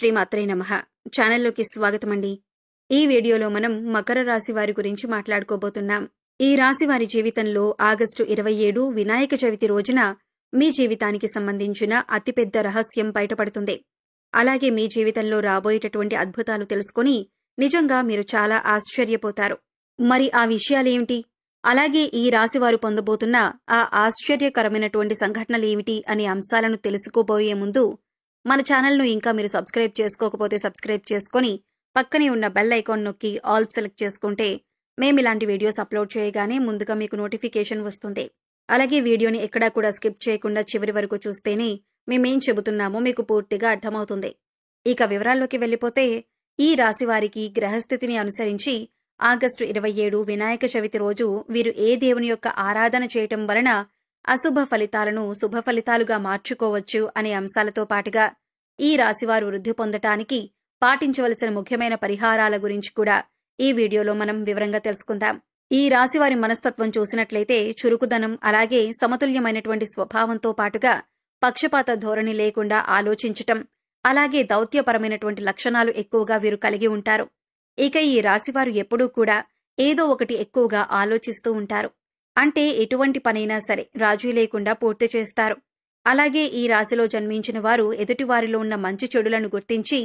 శ్రీమాత్రే నమః. ఛానల్లోకి స్వాగతమండి. ఈ వీడియోలో మనం మకర రాశి వారి గురించి మాట్లాడుకోబోతున్నాం. ఈ రాశి వారి జీవితంలో ఆగస్టు 27 వినాయక చవితి రోజున మీ జీవితానికి సంబంధించిన అతిపెద్ద రహస్యం బయటపడుతుంది. అలాగే మీ జీవితంలో రాబోయేటటువంటి అద్భుతాలు తెలుసుకొని నిజంగా మీరు చాలా ఆశ్చర్యపోతారు. మరి ఆ విషయాలేమిటి? అలాగే ఈ రాశివారు పొందబోతున్న ఆ ఆశ్చర్యకరమైనటువంటి సంఘటనలేమిటి అనే అంశాలను తెలుసుకోబోయే ముందు మన ఛానల్ను ఇంకా మీరు సబ్స్క్రైబ్ చేసుకోకపోతే సబ్స్క్రైబ్ చేసుకొని పక్కనే ఉన్న బెల్ ఐకాన్ నొక్కి ఆల్ సెలెక్ట్ చేసుకుంటే మేమిలాంటి వీడియోస్ అప్లోడ్ చేయగానే ముందుగా మీకు నోటిఫికేషన్ వస్తుంది. అలాగే వీడియోని ఎక్కడా కూడా స్కిప్ చేయకుండా చివరి వరకు చూస్తేనే మేమేం చెబుతున్నామో మీకు పూర్తిగా అర్థమవుతుంది. ఇక వివరాల్లోకి వెళ్ళిపోతే ఈ రాశివారికి గ్రహస్థితిని అనుసరించి ఆగస్టు 27 వినాయక చవితి రోజు వీరు ఏ దేవుని యొక్క ఆరాధన చేయటం వలన అశుభ ఫలితాలను శుభ ఫలితాలుగా మార్చుకోవచ్చు అనే అంశాలతో పాటుగా ఈ రాశివారు వృద్ధి పొందటానికి పాటించవలసిన ముఖ్యమైన పరిహారాల గురించి కూడా ఈ వీడియోలో మనం వివరంగా తెలుసుకుందాం. ఈ రాశివారి మనస్తత్వం చూసినట్లయితే చురుకుదనం, అలాగే సమతుల్యమైనటువంటి స్వభావంతో పాటుగా పక్షపాత ధోరణి లేకుండా ఆలోచించటం, అలాగే దౌత్యపరమైనటువంటి లక్షణాలు ఎక్కువగా వీరు కలిగి ఉంటారు. ఇక ఈ రాశివారు ఎప్పుడూ కూడా ఏదో ఒకటి ఎక్కువగా ఆలోచిస్తూ ఉంటారు. అంటే ఎటువంటి పనైనా సరే రాజీ లేకుండా పూర్తి చేస్తారు. అలాగే ఈ రాశిలో జన్మించిన వారు ఎదుటివారిలో ఉన్న మంచి చెడులను గుర్తించి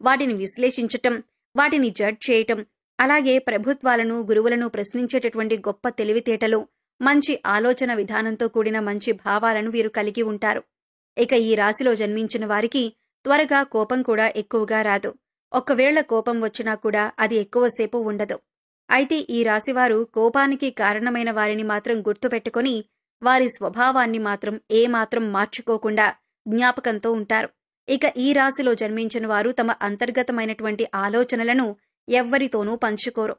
వాటిని విశ్లేషించటం, వాటిని జడ్జ్ చేయటం, అలాగే ప్రభుత్వాలను గురువులను ప్రశ్నించేటటువంటి గొప్ప తెలివితేటలు, మంచి ఆలోచన విధానంతో కూడిన మంచి భావాలను వీరు కలిగి ఉంటారు. ఇక ఈ రాశిలో జన్మించిన వారికి త్వరగా కోపం కూడా ఎక్కువగా రాదు. ఒకవేళ కోపం వచ్చినా కూడా అది ఎక్కువసేపు ఉండదు. అయితే ఈ రాశివారు కోపానికి కారణమైన వారిని మాత్రం గుర్తుపెట్టుకుని వారి స్వభావాన్ని మాత్రం ఏమాత్రం మార్చుకోకుండా జ్ఞాపకంతో ఉంటారు. ఇక ఈ రాశిలో జన్మించిన వారు తమ అంతర్గతమైనటువంటి ఆలోచనలను ఎవ్వరితోనూ పంచుకోరు.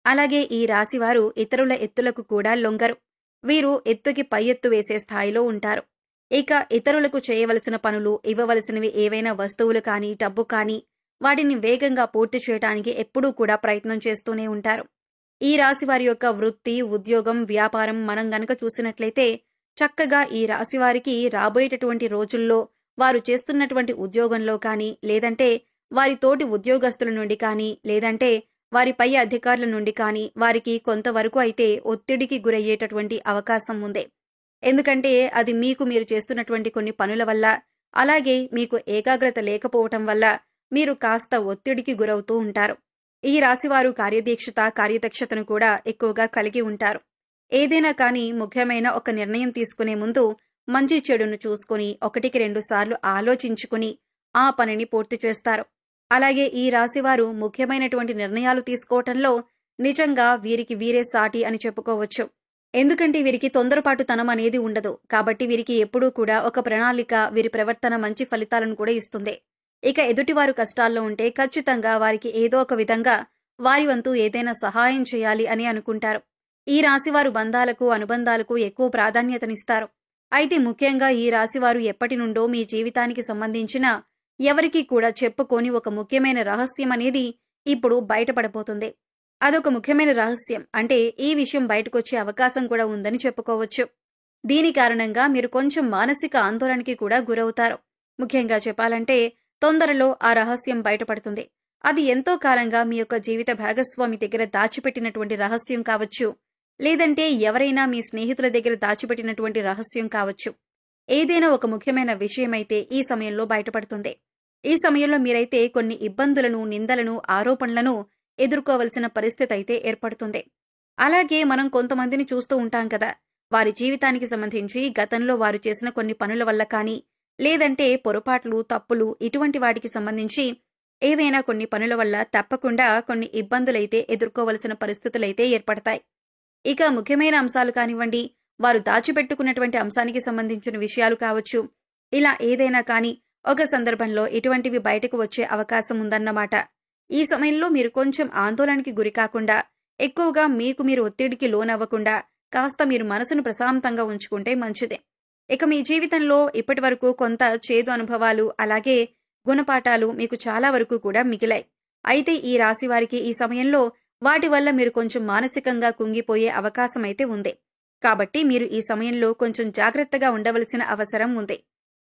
అలాగే ఈ రాశివారు ఇతరుల ఎత్తులకు కూడా లొంగరు. వీరు ఎత్తుకి పై ఎత్తు వేసే స్థాయిలో ఉంటారు. ఇక ఇతరులకు చేయవలసిన పనులు, ఇవ్వవలసినవి ఏవైనా వస్తువులు కానీ, డబ్బు కానీ వాటిని వేగంగా పూర్తి చేయడానికి ఎప్పుడూ కూడా ప్రయత్నం చేస్తూనే ఉంటారు. ఈ రాశివారి యొక్క వృత్తి, ఉద్యోగం, వ్యాపారం మనం గనక చూసినట్లయితే చక్కగా ఈ రాశివారికి రాబోయేటటువంటి రోజుల్లో వారు చేస్తున్నటువంటి ఉద్యోగంలో కానీ, లేదంటే వారి తోటి ఉద్యోగస్తుల నుండి కానీ, లేదంటే వారి పై అధికారుల నుండి కానీ వారికి కొంతవరకు అయితే ఒత్తిడికి గురయ్యేటటువంటి అవకాశం ఉంది. ఎందుకంటే అది మీరు చేస్తున్నటువంటి కొన్ని పనుల వల్ల, అలాగే మీకు ఏకాగ్రత లేకపోవటం వల్ల మీరు కాస్త ఒత్తిడికి గురవుతూ ఉంటారు. ఈ రాశివారు కార్యదీక్షత, కార్యదక్షతను కూడా ఎక్కువగా కలిగి ఉంటారు. ఏదైనా కానీ ముఖ్యమైన ఒక నిర్ణయం తీసుకునే ముందు మంచి చెడును చూసుకుని 1-2 సార్లు ఆలోచించుకుని ఆ పనిని పూర్తి చేస్తారు. అలాగే ఈ రాశివారు ముఖ్యమైనటువంటి నిర్ణయాలు తీసుకోవటంలో నిజంగా వీరికి వీరే సాటి అని చెప్పుకోవచ్చు. ఎందుకంటే వీరికి తొందరపాటుతనం అనేది ఉండదు. కాబట్టి వీరికి ఎప్పుడూ కూడా ఒక ప్రణాళిక, వీరి ప్రవర్తన మంచి ఫలితాలను కూడా ఇస్తుంది. ఇక ఎదుటివారు కష్టాల్లో ఉంటే ఖచ్చితంగా వారికి ఏదో ఒక విధంగా వారి వంతు ఏదైనా సహాయం చేయాలి అని అనుకుంటారు. ఈ రాశివారు బంధాలకు, అనుబంధాలకు ఎక్కువ ప్రాధాన్యతనిస్తారు. అయితే ముఖ్యంగా ఈ రాశివారు ఎప్పటి నుండో మీ జీవితానికి సంబంధించిన ఎవరికీ కూడా చెప్పుకోని ఒక ముఖ్యమైన రహస్యం అనేది ఇప్పుడు బయటపడబోతుంది. అదొక ముఖ్యమైన రహస్యం. అంటే ఈ విషయం బయటకొచ్చే అవకాశం కూడా ఉందని చెప్పుకోవచ్చు. దీని కారణంగా మీరు కొంచెం మానసిక ఆందోళనకి కూడా గురవుతారు. ముఖ్యంగా చెప్పాలంటే తొందరలో ఆ రహస్యం బయటపడుతుంది. అది ఎంతో కాలంగా మీ యొక్క జీవిత భాగస్వామి దగ్గర దాచిపెట్టినటువంటి రహస్యం కావచ్చు, లేదంటే ఎవరైనా మీ స్నేహితుల దగ్గర దాచిపెట్టినటువంటి రహస్యం కావచ్చు. ఏదైనా ఒక ముఖ్యమైన విషయమైతే ఈ సమయంలో బయటపడుతుంది. ఈ సమయంలో మీరైతే కొన్ని ఇబ్బందులను, నిందలను, ఆరోపణలను ఎదుర్కోవలసిన పరిస్థితి అయితే ఏర్పడుతుంది. అలాగే మనం కొంతమందిని చూస్తూ ఉంటాం కదా, వారి జీవితానికి సంబంధించి గతంలో వారు చేసిన కొన్ని పనుల వల్ల కానీ, లేదంటే పొరపాట్లు, తప్పులు ఇటువంటి వాటికి సంబంధించి ఏవైనా కొన్ని పనుల వల్ల తప్పకుండా కొన్ని ఇబ్బందులైతే ఎదుర్కోవలసిన పరిస్థితులైతే ఏర్పడతాయి. ఇక ముఖ్యమైన అంశాలు కానివ్వండి, వారు దాచిపెట్టుకున్నటువంటి అంశానికి సంబంధించిన విషయాలు కావచ్చు, ఇలా ఏదైనా కానీ ఒక సందర్భంలో ఇటువంటివి బయటకు వచ్చే అవకాశం ఉందన్నమాట. ఈ సమయంలో మీరు కొంచెం ఆందోళనకి గురి కాకుండా, ఎక్కువగా మీరు ఒత్తిడికి లోనవ్వకుండా కాస్త మీరు మనసును ప్రశాంతంగా ఉంచుకుంటే మంచిదే. ఇక మీ జీవితంలో ఇప్పటి వరకు కొంత చేదు అనుభవాలు, అలాగే గుణపాఠాలు మీకు చాలా వరకు కూడా మిగిలాయి. అయితే ఈ రాశి వారికి ఈ సమయంలో వాటి వల్ల మీరు కొంచెం మానసికంగా కుంగిపోయే అవకాశం అయితే ఉంది. కాబట్టి మీరు ఈ సమయంలో కొంచెం జాగ్రత్తగా ఉండవలసిన అవసరం ఉంది.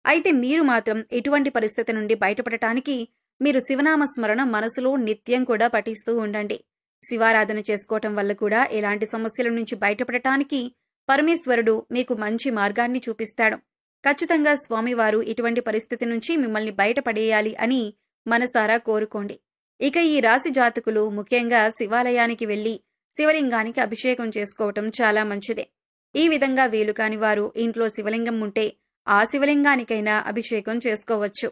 అయితే మీరు మాత్రం ఇటువంటి పరిస్థితి నుండి బయటపడటానికి మీరు శివనామ స్మరణ మనసులో నిత్యం కూడా పఠిస్తూ ఉండండి. శివారాధన చేసుకోవటం వల్ల కూడా ఎలాంటి సమస్యల నుంచి బయటపడటానికి పరమేశ్వరుడు మీకు మంచి మార్గాన్ని చూపిస్తాడు. ఖచ్చితంగా స్వామివారు ఇటువంటి పరిస్థితి నుంచి మిమ్మల్ని బయటపడేయాలి అని మనసారా కోరుకోండి. ఇక ఈ రాశి జాతకులు ముఖ్యంగా శివాలయానికి వెళ్లి శివలింగానికి అభిషేకం చేసుకోవటం చాలా మంచిదే. ఈ విధంగా వీలు కాని వారు ఇంట్లో శివలింగం ఉంటే ఆ శివలింగానికైనా అభిషేకం చేసుకోవచ్చు.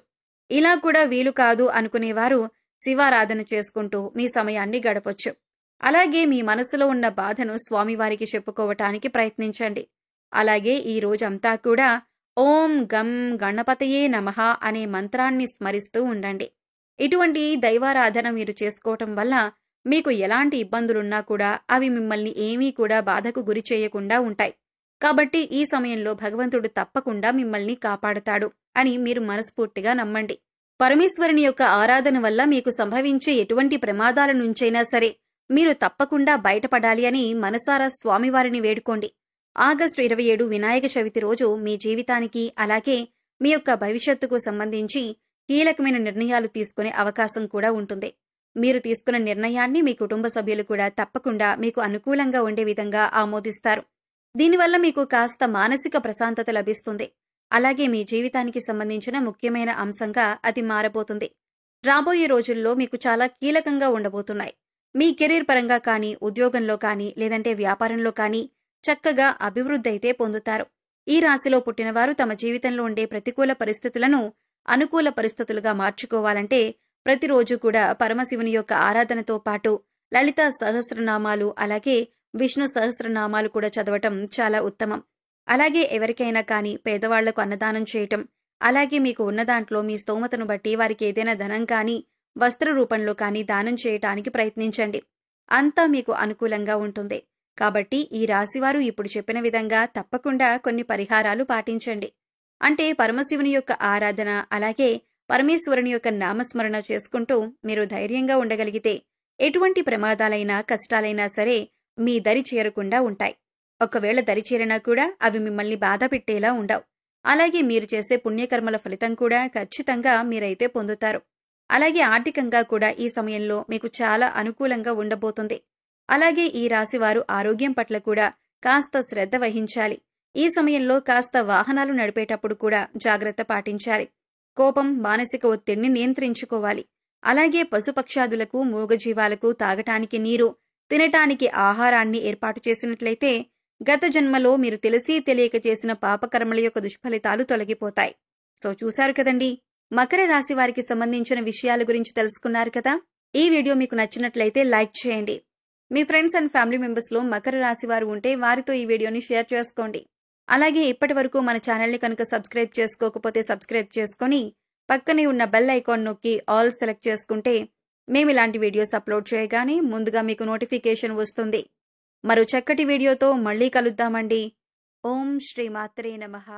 ఇలా కూడా వీలు కాదు అనుకునేవారు శివారాధన చేసుకుంటూ మీ సమయాన్ని గడపొచ్చు. అలాగే మీ మనసులో ఉన్న బాధను స్వామివారికి చెప్పుకోవటానికి ప్రయత్నించండి. అలాగే ఈ రోజంతా కూడా ఓం గం గణపతయే నమః అనే మంత్రాన్ని స్మరిస్తూ ఉండండి. ఇటువంటి దైవారాధన మీరు చేసుకోవటం వల్ల మీకు ఎలాంటి ఇబ్బందులున్నా కూడా అవి మిమ్మల్ని ఏమీ కూడా బాధకు గురి చేయకుండా ఉంటాయి. కాబట్టి ఈ సమయంలో భగవంతుడు తప్పకుండా మిమ్మల్ని కాపాడతాడు అని మీరు మనస్ఫూర్తిగా నమ్మండి. పరమేశ్వరుని యొక్క ఆరాధన వల్ల మీకు సంభవించే ఎటువంటి ప్రమాదాల నుంచైనా సరే మీరు తప్పకుండా బయటపడాలి అని మనసారా స్వామివారిని వేడుకోండి. ఆగస్టు 27 వినాయక చవితి రోజు మీ జీవితానికి అలాగే మీ యొక్క భవిష్యత్తుకు సంబంధించి కీలకమైన నిర్ణయాలు తీసుకునే అవకాశం కూడా ఉంటుంది. మీరు తీసుకున్న నిర్ణయాన్ని మీ కుటుంబ సభ్యులు కూడా తప్పకుండా మీకు అనుకూలంగా ఉండే విధంగా ఆమోదిస్తారు. దీనివల్ల మీకు కాస్త మానసిక ప్రశాంతత లభిస్తుంది. అలాగే మీ జీవితానికి సంబంధించిన ముఖ్యమైన అంశంగా అది మారబోతుంది. రాబోయే రోజుల్లో మీకు చాలా కీలకంగా ఉండబోతున్నాయి. మీ కెరీర్ పరంగా కానీ, ఉద్యోగంలో కానీ, లేదంటే వ్యాపారంలో కానీ చక్కగా అభివృద్ధి అయితే పొందుతారు. ఈ రాశిలో పుట్టినవారు తమ జీవితంలో ఉండే ప్రతికూల పరిస్థితులను అనుకూల పరిస్థితులుగా మార్చుకోవాలంటే ప్రతిరోజు కూడా పరమశివుని యొక్క ఆరాధనతో పాటు లలిత సహస్రనామాలు అలాగే విష్ణు సహస్రనామాలు కూడా చదవటం చాలా ఉత్తమం. అలాగే ఎవరికైనా కానీ పేదవాళ్లకు అన్నదానం చేయటం, అలాగే మీకు ఉన్న దాంట్లో మీ స్తోమతను బట్టి వారికి ఏదైనా ధనం కానీ వస్త్ర రూపంలో కానీ దానం చేయటానికి ప్రయత్నించండి. అంతా మీకు అనుకూలంగా ఉంటుంది. కాబట్టి ఈ రాశివారు ఇప్పుడు చెప్పిన విధంగా తప్పకుండా కొన్ని పరిహారాలు పాటించండి. అంటే పరమశివుని యొక్క ఆరాధన అలాగే పరమేశ్వరుని యొక్క నామస్మరణ చేసుకుంటూ మీరు ధైర్యంగా ఉండగలిగితే ఎటువంటి ప్రమాదాలైనా కష్టాలైనా సరే మీ దరి చేరకుండా ఉంటాయి. ఒకవేళ దరి చేరినా కూడా అవి మిమ్మల్ని బాధ పెట్టేలా ఉండవు. అలాగే మీరు చేసే పుణ్యకర్మల ఫలితం కూడా ఖచ్చితంగా మీరైతే పొందుతారు. అలాగే ఆర్థికంగా కూడా ఈ సమయంలో మీకు చాలా అనుకూలంగా ఉండబోతుంది. అలాగే ఈ రాశివారు ఆరోగ్యం పట్ల కూడా కాస్త శ్రద్ధ వహించాలి. ఈ సమయంలో కాస్త వాహనాలు నడిపేటప్పుడు కూడా జాగ్రత్త పాటించాలి. కోపం, మానసిక ఒత్తిడిని నియంత్రించుకోవాలి. అలాగే పశుపక్షాదులకు, మూగజీవాలకు తాగటానికి నీరు, తినటానికి ఆహారాన్ని ఏర్పాటు చేసినట్లయితే గత జన్మలో మీరు తెలిసి తెలియక చేసిన పాపకర్మల యొక్క దుష్ఫలితాలు తొలగిపోతాయి. సో చూశారు కదండి, మకర రాశి వారికి సంబంధించిన విషయాల గురించి తెలుసుకున్నారు కదా. ఈ వీడియో మీకు నచ్చినట్లయితే లైక్ చేయండి. మీ ఫ్రెండ్స్ అండ్ ఫ్యామిలీ మెంబర్స్లో మకర రాశి వారు ఉంటే వారితో ఈ వీడియోని షేర్ చేసుకోండి. అలాగే ఇప్పటి వరకు మన ఛానల్ని కనుక సబ్స్క్రైబ్ చేసుకోకపోతే సబ్స్క్రైబ్ చేసుకొని పక్కనే ఉన్న బెల్ ఐకాన్ నొక్కి ఆల్ సెలెక్ట్ చేసుకుంటే మేము ఇలాంటి వీడియోస్ అప్లోడ్ చేయగానే ముందుగా మీకు నోటిఫికేషన్ వస్తుంది. మరో చక్కటి వీడియోతో మళ్ళీ కలుద్దామండి. ఓం శ్రీ మాత్రే నమః.